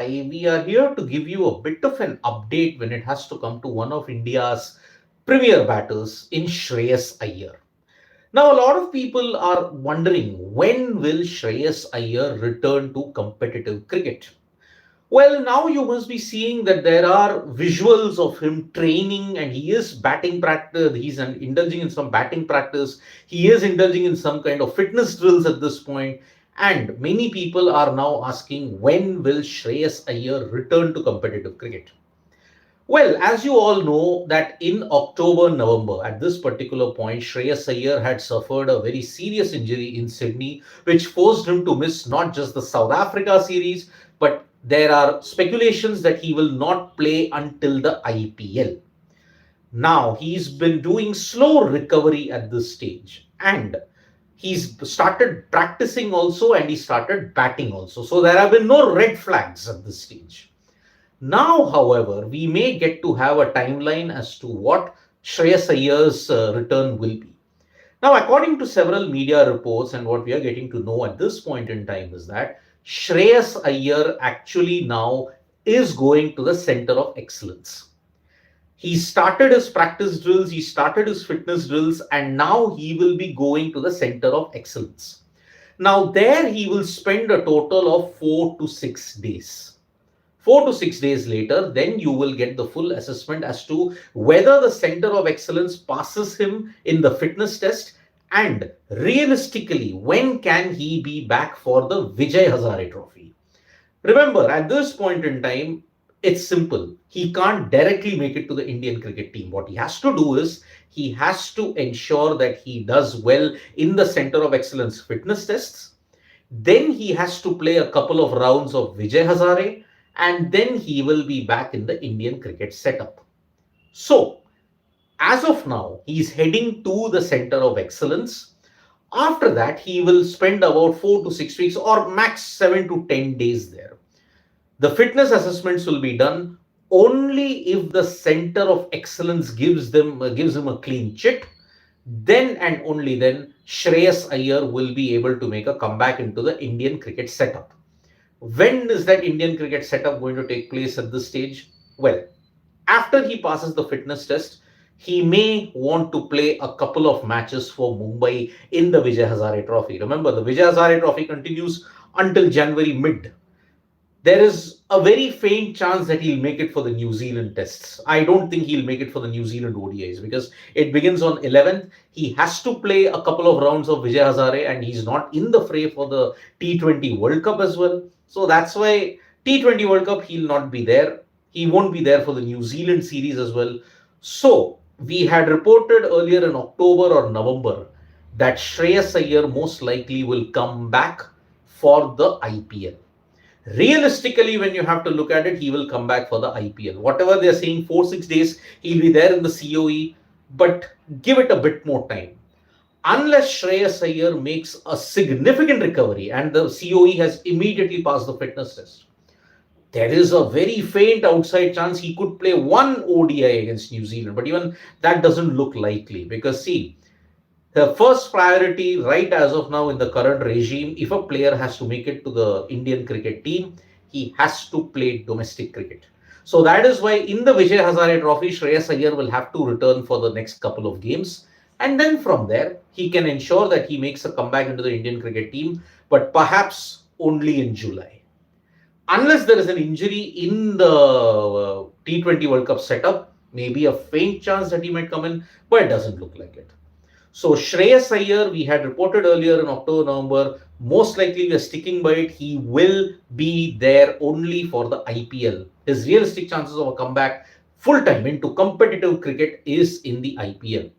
We are here to give you a bit of an update when it has to come to one of India's premier batters in Shreyas Iyer. Now, a lot of people are wondering when will Shreyas Iyer return to competitive cricket? Well, now you must be seeing that there are visuals of him training and he is batting practice. Indulging in some batting practice. He is indulging in some kind of fitness drills at this point. And many people are now asking when will Shreyas Iyer return to competitive cricket? Well, as you all know, that in October, November, at this particular point, Shreyas Iyer had suffered a very serious injury in Sydney, which forced him to miss not just the South Africa series, but there are speculations that he will not play until the IPL. Now, he's been doing slow recovery at this stage, and he's started practicing also, and he started batting also. So, there have been no red flags at this stage. Now, however, we may get to have a timeline as to what Shreyas Iyer's return will be. Now, according to several media reports, and what we are getting to know at this point in time is that Shreyas Iyer actually now is going to the center of excellence. He started his practice drills, he started his fitness drills, and now he will be going to the center of excellence. Now, there he will spend a total of 4 to 6 days. 4 to 6 days later, then you will get the full assessment as to whether the center of excellence passes him in the fitness test and realistically, when can he be back for the Vijay Hazare Trophy? Remember, at this point in time, it's simple. He can't directly make it to the Indian cricket team. What he has to do is he has to ensure that he does well in the center of excellence fitness tests. Then he has to play a couple of rounds of Vijay Hazare and then he will be back in the Indian cricket setup. So, as of now, he's heading to the center of excellence. After that, he will spend about 4 to 6 weeks or max 7 to 10 days there. The fitness assessments will be done only if the center of excellence gives him a clean chit. Then and only then, Shreyas Iyer will be able to make a comeback into the Indian cricket setup. When is that Indian cricket setup going to take place at this stage? Well, after he passes the fitness test, he may want to play a couple of matches for Mumbai in the Vijay Hazare Trophy. Remember, the Vijay Hazare Trophy continues until January mid. There is a very faint chance that he'll make it for the New Zealand tests. I don't think he'll make it for the New Zealand ODIs because it begins on 11th. He has to play a couple of rounds of Vijay Hazare and he's not in the fray for the T20 World Cup as well. So that's why T20 World Cup, he'll not be there. He won't be there for the New Zealand series as well. So we had reported earlier in October or November that Shreyas Iyer most likely will come back for the IPL. Realistically, when you have to look at it, he will come back for the IPL. Whatever they're saying, 4 6 days, he'll be there in the COE, but give it a bit more time. Unless Shreyas Iyer makes a significant recovery and the COE has immediately passed the fitness test, there is a very faint outside chance he could play one ODI against New Zealand. But even that doesn't look likely because, see, the first priority right as of now in the current regime, if a player has to make it to the Indian cricket team, he has to play domestic cricket. So that is why in the Vijay Hazare Trophy, Shreyas Iyer will have to return for the next couple of games. And then from there, he can ensure that he makes a comeback into the Indian cricket team, but perhaps only in July. Unless there is an injury in the T20 World Cup setup, maybe a faint chance that he might come in, but it doesn't look like it. So Shreyas Iyer, we had reported earlier in October, November, most likely we are sticking by it. He will be there only for the IPL. His realistic chances of a comeback full time into competitive cricket is in the IPL.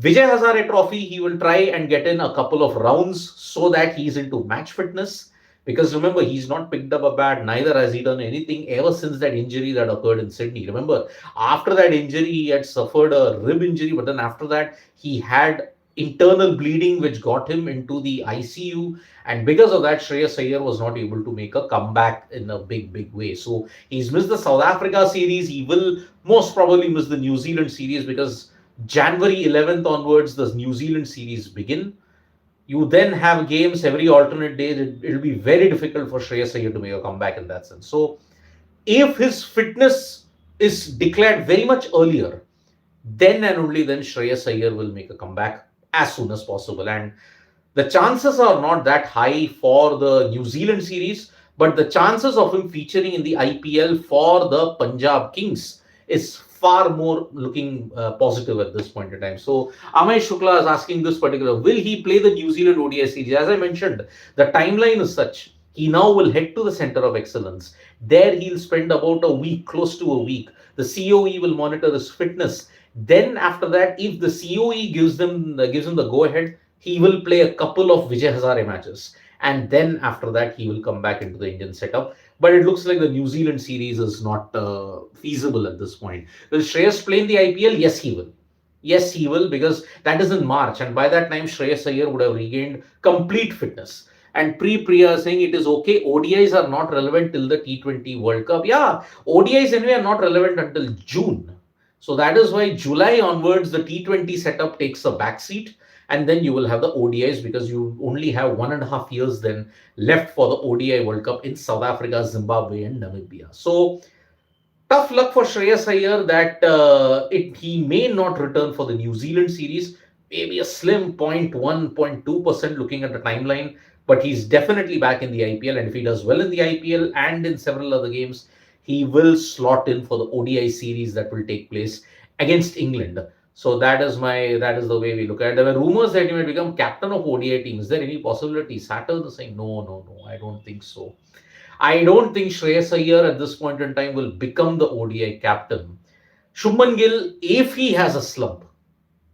Vijay Hazare Trophy, he will try and get in a couple of rounds so that he's into match fitness. Because remember, he's not picked up a bat, neither has he done anything ever since that injury that occurred in Sydney. Remember, after that injury, he had suffered a rib injury, but then after that, he had internal bleeding which got him into the ICU. And because of that, Shreyas Iyer was not able to make a comeback in a big way. So he's missed the South Africa series. He will most probably miss the New Zealand series because January 11th onwards, the New Zealand series begin. You then have games every alternate day. It'll be very difficult for Shreyas Iyer to make a comeback in that sense. So If his fitness is declared very much earlier, then and only then Shreyas Iyer will make a comeback as soon as possible. And the chances are not that high for the New Zealand series, but the chances of him featuring in the IPL for the Punjab Kings is far more looking positive at this point in time. So Amay Shukla is asking this particular, will he play the New Zealand ODI series? As I mentioned, the timeline is such. He now will head to the center of excellence. There he'll spend about a week, close to a week. The COE will monitor his fitness. Then after that, if the COE gives him the go ahead, he will play a couple of Vijay Hazare matches. And then after that, he will come back into the Indian setup. But it looks like the New Zealand series is not feasible at this point. Will Shreyas play in the IPL? Yes, he will. Yes, he will, because that is in March. And by that time, Shreyas Iyer would have regained complete fitness. And Priya saying it is okay. ODIs are not relevant till the T20 World Cup. Yeah, ODIs anyway are not relevant until June. So that is why July onwards, the T20 setup takes a backseat, and then you will have the ODIs, because you only have 1.5 years then left for the ODI World Cup in South Africa, Zimbabwe, and Namibia. So tough luck for Shreyas Iyer that he may not return for the New Zealand series. Maybe a slim 0.1, 0.2% looking at the timeline, but he's definitely back in the IPL. And if he does well in the IPL and in several other games, he will slot in for the ODI series that will take place against England. So that is the way we look at it. There were rumors that he might become captain of ODI team. Is there any possibility? Saturn is saying no, no, no. I don't think so. I don't think Shreyas Iyer at this point in time will become the ODI captain. Shubman Gill, if he has a slump,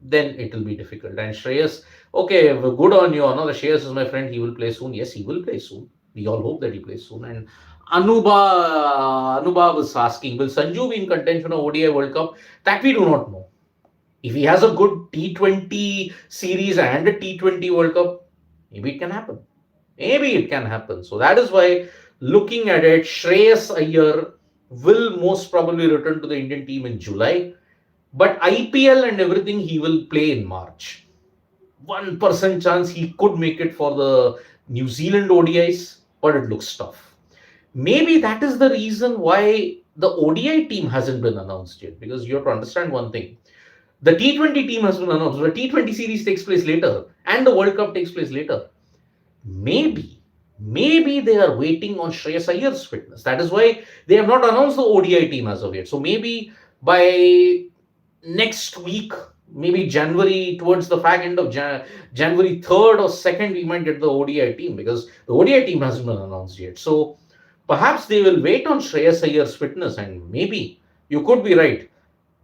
then it will be difficult. And Shreyas, okay, good on you. No, the Shreyas is my friend. He will play soon. Yes, he will play soon. We all hope that he plays soon. And Anuba was asking, will Sanju be in contention of ODI World Cup? That we do not know. If he has a good T20 series and a T20 World Cup, maybe it can happen. Maybe it can happen. So that is why, looking at it, Shreyas Iyer will most probably return to the Indian team in July. But IPL and everything, he will play in March. 1% chance he could make it for the New Zealand ODIs, but it looks tough. Maybe that is the reason why the ODI team hasn't been announced yet, because you have to understand one thing. The T20 team has been announced. The T20 series takes place later, and the World Cup takes place later. Maybe they are waiting on Shreyas Iyer's fitness. That is why they have not announced the ODI team as of yet. So maybe by next week, maybe January, towards the fag end of January 3rd or 2nd, we might get the ODI team, because the ODI team hasn't been announced yet. So perhaps they will wait on Shreyas Iyer's fitness, and maybe you could be right.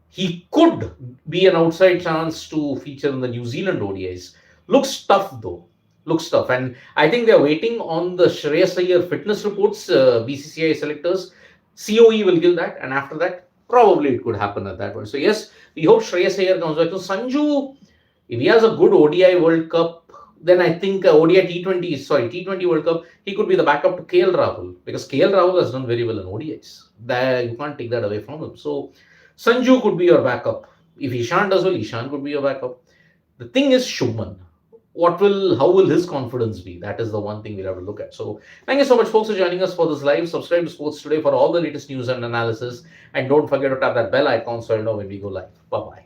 He could be an outside chance to feature in the New Zealand ODIs. Looks tough though. Looks tough. And I think they're waiting on the Shreyas Iyer fitness reports, BCCI selectors. COE will give that. And after that, probably it could happen at that point. So yes, we hope Shreyas Iyer comes back. So Sanju, if he has a good ODI World Cup, then I think T20 World Cup, he could be the backup to KL Rahul, because KL Rahul has done very well in ODIs. You can't take that away from him. So Sanju could be your backup. If Ishan does well, Ishan could be your backup. The thing is Shubman. How will his confidence be? That is the one thing we'll have to look at. So thank you so much, folks, for joining us for this live. Subscribe to Sports Today for all the latest news and analysis. And don't forget to tap that bell icon so you know when we go live. Bye-bye.